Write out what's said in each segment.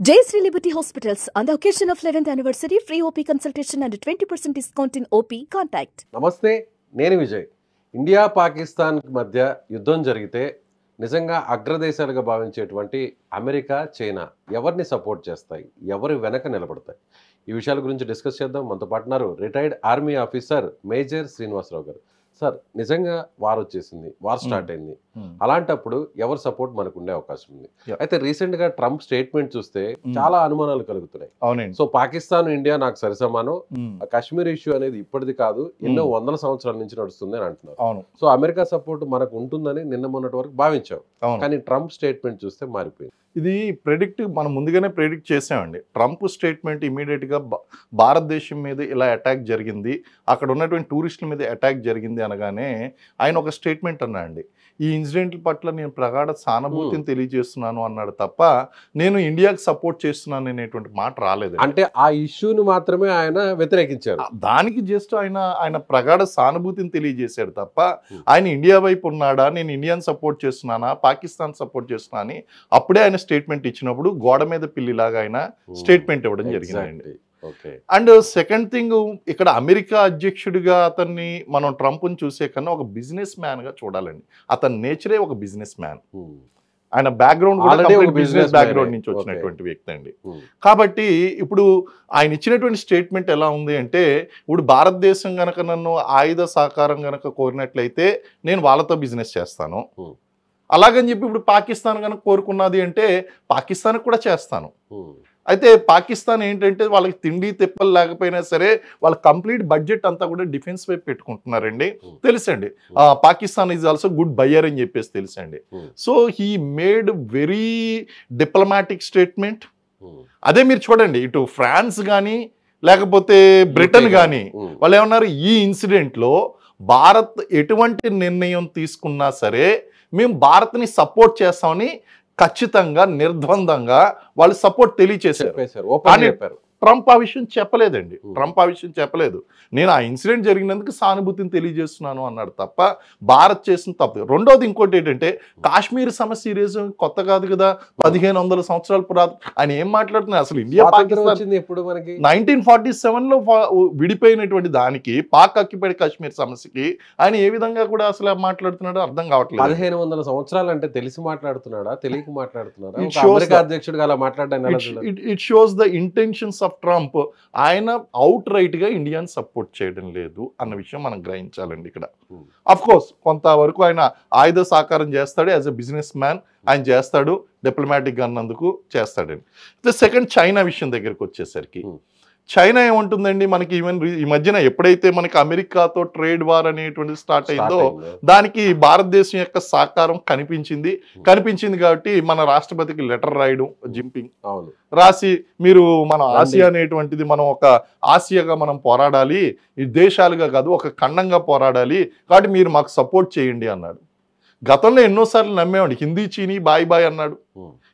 Jayashree Liberty Hospitals on the occasion of 11th anniversary, free OP consultation and 20% discount in OP. Contact. నమస్తే, నేను Vijay. India Pakistan మధ్య యుద్ధం జరిగితే నిజంగా అగ్రదేశాలుగా భావించేటువంటి అమెరికా, చైనా ఎవరిని సపోర్ట్ చేస్తాయి, ఎవరి వెనక నిలబడతాయి? ఈ విషయాల గురించి డిస్కస్ చేద్దాం. మనతో పాటు ఉన్నారు retired army officer major Srinivasa Rao గారు. సార్, నిజంగా వార్ వచ్చేసింది, వార్ స్టార్ట్ అయింది. అలాంటప్పుడు ఎవరు సపోర్ట్ మనకు ఉండే అవకాశం ఉంది? అయితే రీసెంట్ గా ట్రంప్ స్టేట్మెంట్ చూస్తే చాలా అనుమానాలు కలుగుతున్నాయి. అవునండి. సో పాకిస్తాన్, ఇండియా నాకు సరిసమానం, కాశ్మీర్ ఇష్యూ అనేది ఇప్పటిది కాదు, ఎన్నో వందల సంవత్సరాల నుంచి నడుస్తుంది అని అంటున్నారు. అవును. సో అమెరికా సపోర్ట్ మనకు ఉంటుందని నిన్న మొన్నటి వరకు భావించాం. కానీ ట్రంప్ స్టేట్మెంట్ చూస్తే మారిపోయింది. ఇది మనం ముందుగానే ప్రెడిక్ట్ చేసామండి. ట్రంప్ స్టేట్మెంట్ ఇమీడియట్ గా భారతదేశం మీద ఇలా అటాక్ జరిగింది, అక్కడ ఉన్నటువంటి టూరిస్టుల మీద అటాక్ జరిగింది అనగానే ఆయన ఒక స్టేట్మెంట్ అన్నాడండి, ఈ ఇన్సిడెంట్ పట్ల నేను ప్రగాఢ సానుభూతిని తెలియజేస్తున్నాను అన్నాడు తప్ప నేను ఇండియాకి సపోర్ట్ చేస్తున్నాను అనేటువంటి మాట రాలేదు. అంటే ఆ ఇష్యూని మాత్రమే ఆయన వ్యతిరేకించారు. దానికి జస్ట్ ఆయన ప్రగాఢ సానుభూతిని తెలియజేశాడు తప్ప ఆయన ఇండియా వైపు ఉన్నాడా, నేను ఇండియాని సపోర్ట్ చేస్తున్నానా, పాకిస్తాన్ సపోర్ట్ చేస్తున్నా అని అప్పుడే ఆయన స్టేట్మెంట్ ఇచ్చినప్పుడు గోడ మీద పిల్లిలాగా ఆయన స్టేట్మెంట్ ఇవ్వడం జరిగిందండి. అండ్ సెకండ్ థింగ్, ఇక్కడ అమెరికా అధ్యక్షుడిగా అతన్ని మనం ట్రంప్ని చూసే కన్నా ఒక బిజినెస్ మ్యాన్ గా చూడాలండి. అతని నేచరే ఒక బిజినెస్ మ్యాన్. ఆయన బ్యాక్గ్రౌండ్ కూడా బిజినెస్ బ్యాక్గ్రౌండ్ నుంచి వచ్చినటువంటి వ్యక్తి అండి. కాబట్టి ఇప్పుడు ఆయన ఇచ్చినటువంటి స్టేట్మెంట్ ఎలా ఉంది అంటే, ఇప్పుడు భారతదేశం గనక నన్ను ఆయుధ సహకారం గనక కోరినట్లయితే నేను వాళ్ళతో బిజినెస్ చేస్తాను, అలాగని చెప్పి ఇప్పుడు పాకిస్తాన్ కనుక కోరుకున్నది అంటే పాకిస్తాన్ కూడా చేస్తాను. అయితే పాకిస్తాన్ ఏంటంటే వాళ్ళకి తిండి తిప్పలు లేకపోయినా సరే వాళ్ళ కంప్లీట్ బడ్జెట్ అంతా కూడా డిఫెన్స్ వైపు పెట్టుకుంటున్నారండి. తెలుసండి, Pakistan is also good buyer అని చెప్పేసి తెలుసండి. So he made very diplomatic statement. అదే మీరు చూడండి, ఇటు ఫ్రాన్స్ కానీ లేకపోతే బ్రిటన్ కానీ వాళ్ళు ఏమన్నారు, ఈ ఇన్సిడెంట్లో భారత్ ఎటువంటి నిర్ణయం తీసుకున్నా సరే మేము భారత్ని సపోర్ట్ చేస్తామని ఖచ్చితంగా నిర్ద్వందంగా వాళ్ళు సపోర్ట్ తెలియచేశారు. ట్రంప్ ఆ విషయం చెప్పలేదండి. ట్రంప్ ఆ విషయం చెప్పలేదు. నేను ఆ ఇన్సిడెంట్ జరిగినందుకు సానుభూతిని తెలియజేస్తున్నాను అన్నాడు తప్ప భారత్ చేసిన తప్పు. రెండోది ఇంకోటి ఏంటంటే, కాశ్మీర్ సమస్య ఈరోజు కొత్త కాదు కదా, 1500 సంవత్సరాల పురాతన. ఆయన ఏం మాట్లాడుతున్నారు అసలు? ఇండియా పాకిస్తాన్ ఎప్పుడు మనకి 1947లో విడిపోయినటువంటి దానికి, పాక్ ఆక్యుపైడ్ కాశ్మీర్ సమస్యకి ఆయన ఏ విధంగా కూడా అసలు మాట్లాడుతున్నాడో అర్థం కావట్లేదు. 1500 సంవత్సరాలు అంటే తెలిసి మాట్లాడుతున్నాడా, తెలియక మాట్లాడుతున్నాడా? అమెరికా అధ్యక్షుడిగా అలా మాట్లాడడానికి it shows the intentions of Trump. ఆయన అవుట్ రైట్ గా ఇండియాని సపోర్ట్ చేయడం లేదు అన్న విషయం మనం గ్రహించాలండి. ఇక్కడ అఫ్ కోర్స్ కొంతవరకు ఆయన ఆయుధ సహకారం చేస్తాడు, యాజ్ ఎ బిజినెస్ మ్యాన్ ఆయన చేస్తాడు, డిప్లొమాటిక్ గా అన్నందుకు చేస్తాడండి. సెకండ్, చైనా విషయం దగ్గరికి వచ్చేసరికి చైనా ఏముంటుందండి, మనకి ఈవెన్ ఈ మధ్యన ఎప్పుడైతే మనకి అమెరికాతో ట్రేడ్ వార్ అనేటువంటి స్టార్ట్ అయిందో దానికి భారతదేశం యొక్క సహకారం కనిపించింది కాబట్టి మన రాష్ట్రపతికి లెటర్ రాయడం జింపింగ్ రాసి, మీరు మన ఆసియా అనేటువంటిది మనం ఒక ఆసియాగా మనం పోరాడాలి, ఈ దేశాలుగా కాదు ఒక ఖండంగా పోరాడాలి, కాబట్టి మీరు మాకు సపోర్ట్ చేయండి అన్నాడు. గతంలో ఎన్నోసార్లు నమ్మేవాడి, హిందీ చీనీ బాయ్ బాయ్ అన్నాడు.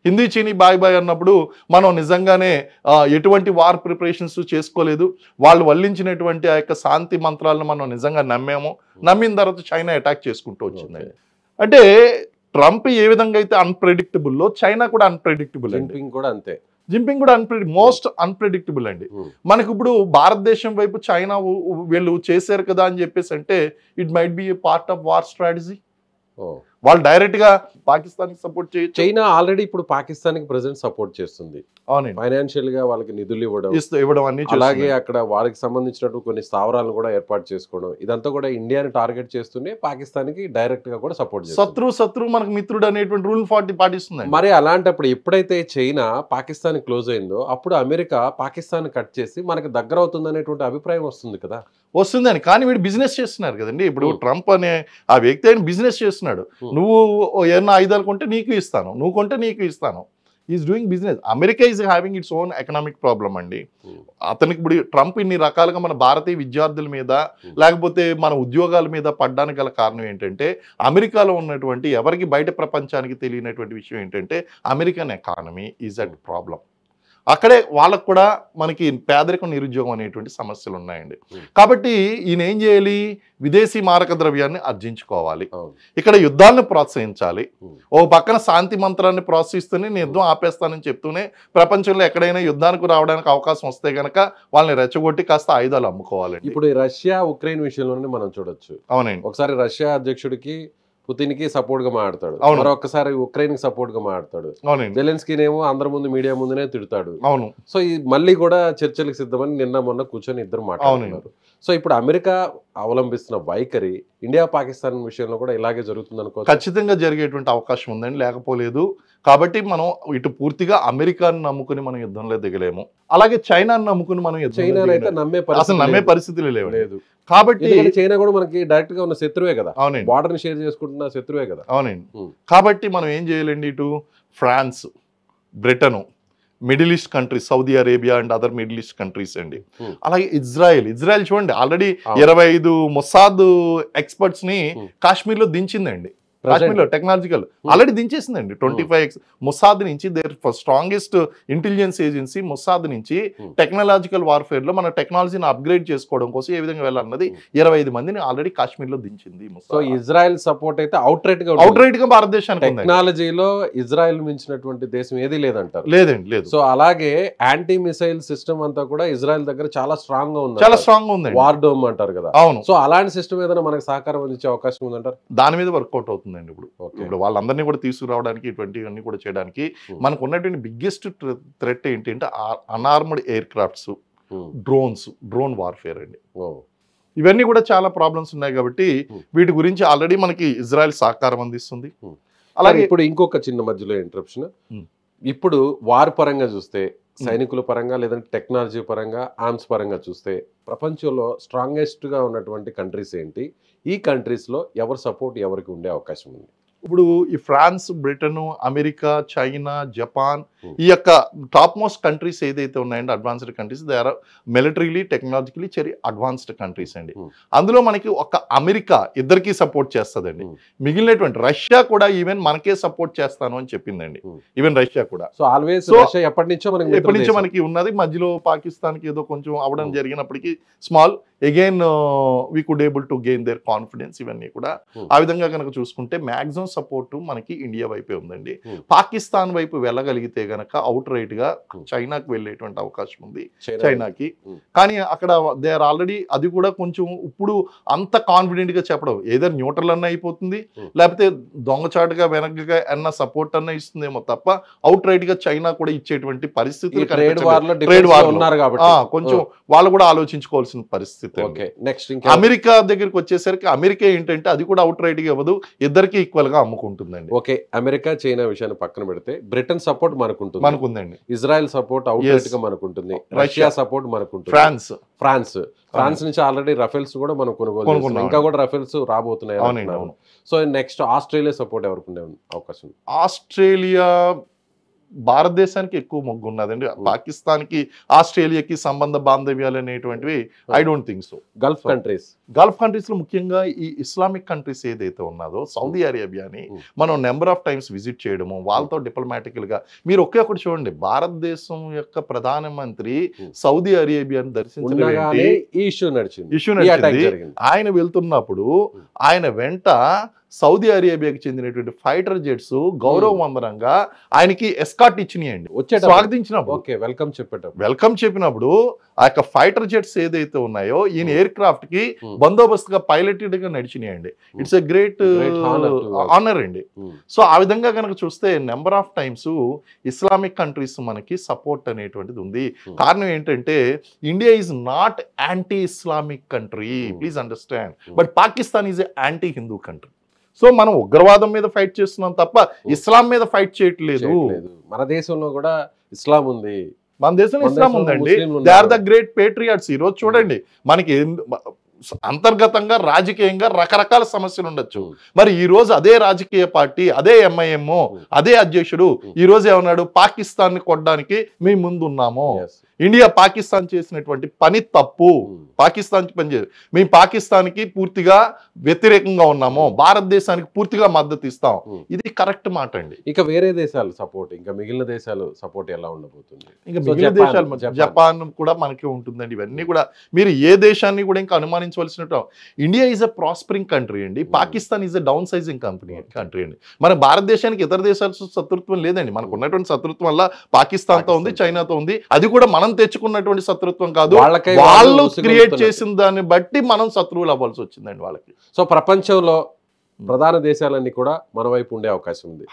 హిందీ చీనీ బాయ్ బాయ్ అన్నప్పుడు మనం నిజంగానే ఎటువంటి వార్ ప్రిపరేషన్స్ చేసుకోలేదు, వాళ్ళు వల్లించినటువంటి ఆ యొక్క శాంతి మంత్రాలను మనం నిజంగా నమ్మిన తర్వాత చైనా అటాక్ చేసుకుంటూ వచ్చింది. అంటే ట్రంప్ ఏ విధంగా అయితే అన్ప్రెడిక్టబుల్లో చైనా కూడా అన్ప్రెడిక్టబుల్, జింపింగ్ కూడా మోస్ట్ అన్ప్రెడిక్టబుల్ అండి. మనకి ఇప్పుడు భారతదేశం వైపు చైనా వీళ్ళు చేశారు కదా అని చెప్పేసి అంటే it might be A part of war strategy. వాళ్ళు డైరెక్ట్ గా పాకిస్తాన్ కి సపోర్ట్ చేయొచ్చు. చైనా ఆల్రెడీ ఇప్పుడు పాకిస్తాన్ కి ప్రెజెంట్ సపోర్ట్ చేస్తుంది, ఫైనాన్షియల్ గా వాళ్ళకి నిధులు ఇవ్వడం అన్ని, అలాగే అక్కడ వాళ్ళకి సంబంధించినట్టు కొన్ని స్థావరాలను కూడా ఏర్పాటు చేసుకోవడం, ఇదంతా కూడా ఇండియాని టార్గెట్ చేస్తూనే పాకిస్తాన్ కి డైరెక్ట్ గా కూడా సపోర్ట్ చేస్తుంది. శత్రు మనకు మిత్రుడు అనేటువంటి రూల్ 40 పాటిస్తుంది. మరి అలాంటప్పుడు ఎప్పుడైతే చైనా పాకిస్తాన్ క్లోజ్ అయిందో అప్పుడు అమెరికా పాకిస్తాన్ కట్ చేసి మనకు దగ్గర అవుతుంది అనేటువంటి అభిప్రాయం వస్తుంది కదా. వస్తుందని, కానీ వీడు బిజినెస్ చేస్తున్నారు కదండి. ఇప్పుడు ట్రంప్ అనే ఆ వ్యక్తి ఆయన బిజినెస్ చేస్తున్నాడు. నువ్వు ఏమన్నా ఆయుధాలు కొంటే నీకు ఇస్తాను, నువ్వు కొంటే నీకు ఇస్తాను. Is doing business. America is having its own economic problem అండి. అతనికి ఇప్పుడు ట్రంప్ ఇన్ని రకాలుగా మన భారతీయ విద్యార్థుల మీద లేకపోతే మన ఉద్యోగాల మీద పడ్డానికి గల కారణం ఏంటంటే, అమెరికాలో ఉన్నటువంటి ఎవరికి బయట ప్రపంచానికి తెలియనటువంటి విషయం ఏంటంటే American economy is at problem. అక్కడే వాళ్ళకు కూడా మనకి పేదరికం నిరుద్యోగం అనేటువంటి సమస్యలు ఉన్నాయండి. కాబట్టి ఈయన ఏం చేయాలి, విదేశీ మారక ద్రవ్యాన్ని ఆర్జించుకోవాలి, ఇక్కడ యుద్ధాలను ప్రోత్సహించాలి. ఓ పక్కన శాంతి మంత్రాన్ని ప్రోత్సహిస్తూనే నేను యుద్ధం ఆపేస్తానని చెప్తూనే ప్రపంచంలో ఎక్కడైనా యుద్ధానికి రావడానికి అవకాశం వస్తే గనక వాళ్ళని రెచ్చగొట్టి కాస్త ఆయుధాలు అమ్ముకోవాలండి. ఇప్పుడు రష్యా ఉక్రెయిన్ విషయంలోనే మనం చూడొచ్చు. అవునండి, ఒకసారి రష్యా అధ్యక్షుడికి పుతిన్ కి సపోర్ట్ గా మాట్లాడతాడు, మరొకసారి ఉక్రెయిన్ కి సపోర్ట్ గా మాట్లాడతాడు, జెలెన్స్కీనేమో అందరి ముందు మీడియా ముందునే తిడతాడు. అవును. సో ఈ మళ్ళీ కూడా చర్చలకు సిద్ధమని నిన్న మొన్న కూర్చొని ఇద్దరు మాట్లాడుతున్నారు. సో ఇప్పుడు అమెరికా అవలంబిస్తున్న వైఖరి ఇండియా పాకిస్తాన్ విషయంలో కూడా ఇలాగే జరుగుతుంది అనుకో. ఖచ్చితంగా జరిగేటువంటి అవకాశం ఉందండి, లేకపోలేదు. కాబట్టి మనం ఇటు పూర్తిగా అమెరికాను నమ్ముకుని మనం యుద్ధంలో దిగలేము, అలాగే చైనాను నమ్ముకుని మనం చైనా అయితే నమ్మే పరిస్థితులు లేదు. కాబట్టి చైనా కూడా మనకి డైరెక్ట్ గా ఉన్న శత్రువే కదా. అవునండి, బార్డర్ ని షేర్ చేసుకుంటున్న శత్రువే కదా. అవునండి. కాబట్టి మనం ఏం చేయాలండి, ఇటు France, Britain, middle east countries, Saudi Arabia and other middle east countries అండి, అలాగే ఇజ్రాయెల్ చూడండి ఆల్రెడీ 25 మొసాద్ ఎక్స్పర్ట్స్ ని కాశ్మీర్ లో దించిందండి. కాశ్మీర్లో టెక్నాలజికల్ ఆల్రెడీ దించేసిందండి. 25 మొసాద్ నుంచి their strongest intelligence agency Mossad నుంచి టెక్నాలజికల్ వార్ఫేర్ లో మన టెక్నాలజీని అప్గ్రేడ్ చేసుకోవడం కోసం ఏ విధంగా వెళ్ళాలన్నది 25 మందిని ఆల్రెడీ కాశ్మీర్ లో దించింది. సో ఇజ్రాయెల్ సపోర్ట్ అయితే అవుట్ రైట్ గా భారతదేశానికి టెక్నాలజీలో ఇజ్రాయెల్ మించినటువంటి దేశం ఏది లేదంటారు. లేదండి, లేదు. సో అలాగే యాంటీ మిసైల్ సిస్టమ్ అంతా కూడా ఇజ్రాయెల్ దగ్గర చాలా స్ట్రాంగ్ గా ఉంది, చాలా స్ట్రాంగ్ ఉంది. వార్ డోమ్ అంటారు కదా. అవును. సో అలాంటి సిస్టమ్ ఏదైనా మనకు సహకారం అందించే అవకాశం ఉందంటారు. దాని మీద వర్కౌట్ అవుతుంది. ఇప్పుడు వాళ్ళందరినీ కూడా తీసుకురావడానికి ఇటువంటివన్నీ కూడా చేయడానికి మనకు ఉన్నటువంటి బిగ్గెస్ట్ థ్రెట్ ఏంటంటే అన్ఆర్మ్డ్ ఎయిర్ క్రాఫ్ట్స్, డ్రోన్ వార్ఫేర్ అండి. ఇవన్నీ కూడా చాలా ప్రాబ్లమ్స్ ఉన్నాయి. కాబట్టి వీటి గురించి ఆల్రెడీ మనకి ఇజ్రాయెల్ సహకారం అందిస్తుంది. అలాగే ఇప్పుడు ఇంకొక చిన్న మధ్యలో ఇంటరప్షన్, ఇప్పుడు వార్ పరంగా చూస్తే, సైనికుల పరంగా లేదంటే టెక్నాలజీ పరంగా, ఆర్మ్స్ పరంగా చూస్తే ప్రపంచంలో స్ట్రాంగెస్ట్ గా ఉన్నటువంటి కంట్రీస్ ఏంటి? ఈ కంట్రీస్ లో ఎవరి సపోర్ట్ ఎవరికి ఉండే అవకాశం ఉంది? ఇప్పుడు ఈ France, Britain, America, China, Japan, ఈ యొక్క టాప్ మోస్ట్ కంట్రీస్ ఏదైతే ఉన్నాయండి advanced countries, they are militarily technologically very advanced countries అండి. అందులో మనకి ఒక అమెరికా ఇద్దరికి సపోర్ట్ చేస్తుందండి. మిగిలినటువంటి రష్యా కూడా ఈవెన్ మనకే సపోర్ట్ చేస్తాను అని చెప్పిందండి. ఈవెన్ రష్యా కూడా. సో ఆల్వేస్ రష్యా ఎప్పటి నుంచో మనకి ఉన్నది. మధ్యలో పాకిస్తాన్కి ఏదో కొంచెం అవడం జరిగినప్పటికీ small again we could able to gain their confidence. ఇవన్నీ కూడా ఆ విధంగా కనుక చూసుకుంటే మ్యాక్సిమం సపోర్ట్ మనకి ఇండియా వైపే ఉందండి. పాకిస్తాన్ వైపు వెళ్ళగలిగితే గనక అవుట్ రైట్ గా చైనాకి వెళ్ళేటువంటి అవకాశం ఉంది, చైనాకి. కానీ అక్కడ దే ఆర్ ఆల్రెడీ, అది కూడా కొంచెం ఇప్పుడు అంత కాన్ఫిడెంట్ గా చెప్పడం, ఏదో న్యూట్రల్ అన్న అయిపోతుంది, లేకపోతే దొంగచాటుగా వెనకగా అన్న సపోర్ట్ అన్న ఇస్తుందేమో తప్ప అవుట్ రైట్ గా చైనా కూడా ఇచ్చేటువంటి పరిస్థితులు కొంచెం వాళ్ళు కూడా ఆలోచించుకోవాల్సిన పరిస్థితి. అమెరికా దగ్గరికి వచ్చేసరికి అమెరికా ఏంటంటే అది కూడా అవుట్ రైట్ గా ఇవ్వదు, ఇద్దరికి ఈక్వల్ గా అమ్ముకుంటుందండి. ఓకే, అమెరికా చైనా విషయాన్ని పక్కన పెడితే బ్రిటన్ సపోర్ట్ మనకుందండి, ఇజ్రాయెల్ సపోర్ట్ అవుట్ రైట్ గా మనకుంటుంది, రష్యా సపోర్ట్ మనకుంటుంది, ఫ్రాన్స్ నుంచి ఆల్రెడీ రఫేల్స్ కూడా మనం కొనుగోలు, ఇంకా కూడా రఫేల్స్ రాబోతున్నాయి. సో నెక్స్ట్ ఆస్ట్రేలియా సపోర్ట్ ఎవరికి ఉండే అవకాశం? ఆస్ట్రేలియా భారతదేశానికి ఎక్కువ మొగ్గు ఉన్నదండి. పాకిస్తాన్కి ఆస్ట్రేలియాకి సంబంధ బాంధవ్యాలు అనేటువంటివి I don't think so. Gulf countries లో ముఖ్యంగా ఈ ఇస్లామిక్ కంట్రీస్ ఏదైతే ఉన్నదో సౌదీ అరేబియాని మనం నెంబర్ ఆఫ్ టైమ్స్ విజిట్ చేయడము, వాళ్ళతో డిప్లొమాటికల్ గా, మీరు ఒకే ఒకటి చూడండి, భారతదేశం యొక్క ప్రధానమంత్రి సౌదీ అరేబియాని దర్శించడం ఇష్యూ నడిచింది. ఆయన వెళ్తున్నప్పుడు ఆయన వెంట సౌదీ అరేబియాకి చెందినటువంటి ఫైటర్ జెట్స్ గౌరవవందనంగా ఆయనకి ఎస్కాట్ ఇచ్చినాయండి, స్వాగతించినప్పుడు వెల్కమ్ చెప్పినప్పుడు ఆ యొక్క ఫైటర్ జెట్స్ ఏదైతే ఉన్నాయో ఈయన ఎయిర్ క్రాఫ్ట్ కి బందోబస్తుగా పైలటెడ్ గా నడిచినాయండి. ఇట్స్ ఎ గ్రేట్ ఆనర్ అండి. సో ఆ విధంగా కనుక చూస్తే number of times Islamic countries మనకి సపోర్ట్ అనేటువంటిది ఉంది. కారణం ఏంటంటే India is not anti Islamic country, please understand, but Pakistan is a anti Hindu country. So మనం ఉగ్రవాదం మీద ఫైట్ చేస్తున్నాం తప్ప ఇస్లాం మీద ఫైట్ చేయట్లేదు. మన దేశంలో కూడా ఇస్లాం ఉంది, మన దేశంలో ఇస్లాం ఉందండి. They are the great patriots. ఈ రోజు చూడండి మనకి అంతర్గతంగా రాజకీయంగా రకరకాల సమస్యలు ఉండొచ్చు. మరి ఈ రోజు అదే రాజకీయ పార్టీ, అదే ఎంఐఎం, అదే అధ్యక్షుడు ఈ రోజు ఏమన్నాడు, పాకిస్తాన్ ని కొట్టడానికి మేము ముందు ఉన్నాము. ఇండియా పాకిస్తాన్ చేసినటువంటి పని తప్పు, పాకిస్తాన్ పనిచేయదు, మేము పాకిస్తాన్కి పూర్తిగా వ్యతిరేకంగా ఉన్నాము, భారతదేశానికి పూర్తిగా మద్దతు ఇస్తాం. ఇది కరెక్ట్ మాట అండి. ఇక వేరే దేశాలు సపోర్ట్, ఇంకా మిగిలిన దేశాలు సపోర్ట్ ఎలా ఉండబోతుంది? ఇంకా మిగిలిన దేశాలు, జపాన్ కూడా మనకి ఉంటుందండి. ఇవన్నీ కూడా మీరు ఏ దేశాన్ని కూడా ఇంకా అనుమానించవలసినట్టు. India is a prospering country అండి, Pakistan is a downsizing country అండి. మన భారతదేశానికి ఇతర దేశాలతో శత్రుత్వం లేదండి. మనకు ఉన్నటువంటి శత్రుత్వం వల్ల పాకిస్తాన్తో ఉంది, చైనాతో ఉంది. అది కూడా మనం తెచ్చుకున్నటువంటి శత్రుత్వం కాదు, వాళ్ళు క్రియేట్ చేసిన దాన్ని బట్టి మనం శత్రువులు అవ్వాల్సి వచ్చిందండి వాళ్ళకి. సో ప్రపంచంలో ప్రధాన దేశాలన్నీ కూడా మన వైపు ఉండే అవకాశం ఉంది.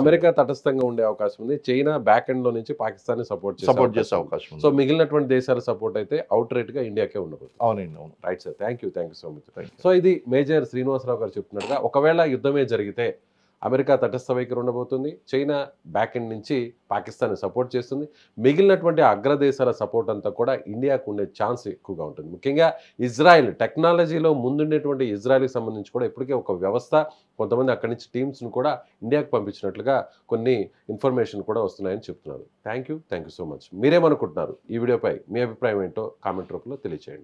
అమెరికా తటస్థంగా ఉండే అవకాశం ఉంది. చైనా బ్యాక్ ఎండ్ లో నుంచి పాకిస్తాన్ సపోర్ట్ చేసే అవకాశం. సో మిగిలినటువంటి దేశాల సపోర్ట్ అయితే అవుట్ రైట్ గా ఇండియాకే ఉండబోతుంది. అవునండి, అవును. Right sir, thank you so much. So ఇది మేజర్ శ్రీనివాసరావు గారు చెప్తున్నట్టుగా ఒకవేళ యుద్ధమే జరిగితే అమెరికా తటస్థ వైఖరి ఉండబోతుంది, చైనా బ్యాక్ ఎండ్ నుంచి పాకిస్తాన్ సపోర్ట్ చేస్తుంది, మిగిలినటువంటి అగ్రదేశాల సపోర్ట్ అంతా కూడా ఇండియాకు ఉండే ఛాన్స్ ఎక్కువగా ఉంటుంది. ముఖ్యంగా ఇజ్రాయెల్ టెక్నాలజీలో ముందుండేటువంటి ఇజ్రాయెల్కి సంబంధించి కూడా ఇప్పటికే ఒక వ్యవస్థ, కొంతమంది అక్కడి నుంచి టీమ్స్ను కూడా ఇండియాకు పంపించినట్లుగా కొన్ని ఇన్ఫర్మేషన్ కూడా వస్తున్నాయని చెప్తున్నారు. Thank you so much. మీరేమనుకుంటున్నారు? ఈ వీడియోపై మీ అభిప్రాయం ఏంటో కామెంట్ రూపంలో తెలియచేయండి.